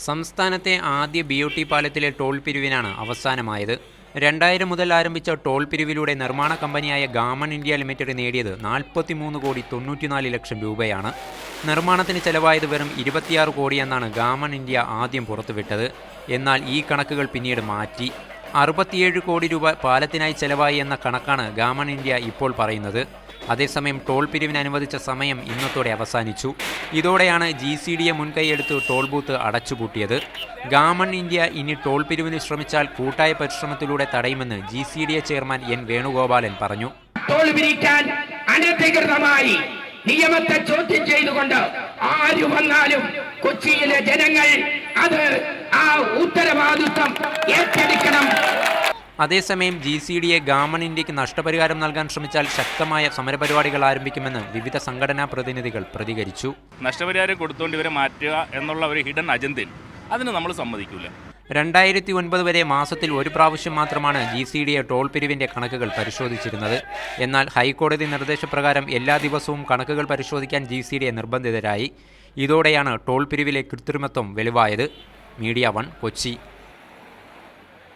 സംസ്ഥാനത്തെ ആദ്യ BOT പാലത്തിലെ toll പിരിവിനാണ് അവസാനമായത്. 2000 മുതൽ ആരംഭിച്ച ടോൾ പിരിവിലൂടെ നിർമ്മാണ കമ്പനിയായ ഗാമൺ ഇന്ത്യ ലിമിറ്റഡ് നേടിയത് 43,94 ലക്ഷം രൂപയാണ്. നിർമ്മാണത്തിന് ചെലവായത് വെറും 26 കോടിയെന്നാണ് ഗാമൺ ഇന്ത്യ ആദ്യം പുറത്തുവിട്ടത്. എന്നാൽ ഈ കണക്കുകൾ പിന്നീട് മാറ്റി. 67 കോടി രൂപ പാലത്തിനായി ചെലവായി എന്ന കണക്കാണ് ഗാമൺ ഇന്ത്യ ഇപ്പോൾ പറയുന്നത്. അതേസമയം ടോൾ പിരിവിന് അനുവദിച്ച സമയം ഇന്നത്തോടെ അവസാനിച്ചു. ഇതോടെയാണ് GCDയെ മുൻകൈയെടുത്ത് ടോൾ ബൂത്ത് അടച്ചുപൂട്ടിയത്. ഗാമൺ ഇന്ത്യ ഇനി ടോൾ പിരിവിന് ശ്രമിച്ചാൽ കൂട്ടായ പരിശ്രമത്തിലൂടെ തടയുമെന്ന് GCDA ചെയർമാൻ N വേണുഗോപാലൻ പറഞ്ഞു. ടോൾ പിരിക്കാൻ അനധികൃതമായി നിയമത്തെ ചോദ്യം ചെയ്തുകൊണ്ട് ആര് വന്നാലും കൊച്ചിയിലെ ജനങ്ങൾ അത് ആ ഉത്തരവാദിത്വം ഏറ്റെടുക്കണം. അതേസമയം GCDA ഗാമൺ ഇന്ത്യക്ക് നഷ്ടപരിഹാരം നൽകാൻ ശ്രമിച്ചാൽ ശക്തമായ സമരപരിപാടികൾ ആരംഭിക്കുമെന്ന് വിവിധ സംഘടനാ പ്രതിനിധികൾ പ്രതികരിച്ചു. നഷ്ടപരിഹാരം കൊടുത്തുകൊണ്ട് ഇവരെ മാറ്റുക എന്നുള്ള ഒരു ഹിഡൻ അജണ്ടയിൽ അതിന് നമ്മൾ സമ്മതിക്കില്ല. 2009 വരെ മാസത്തിൽ ഒരു പ്രാവശ്യം മാത്രമാണ് GCDA ടോൾ പിരിവിന്റെ കണക്കുകൾ പരിശോധിച്ചിരുന്നത്. എന്നാൽ ഹൈക്കോടതി നിർദ്ദേശപ്രകാരം എല്ലാ ദിവസവും കണക്കുകൾ പരിശോധിക്കാൻ GCDA നിർബന്ധിതരായി. ഇതോടെയാണ് ടോൾ പിരിവിലെ കൃത്രിമത്വം വെളിവായത്. മീഡിയ 1 കൊച്ചി.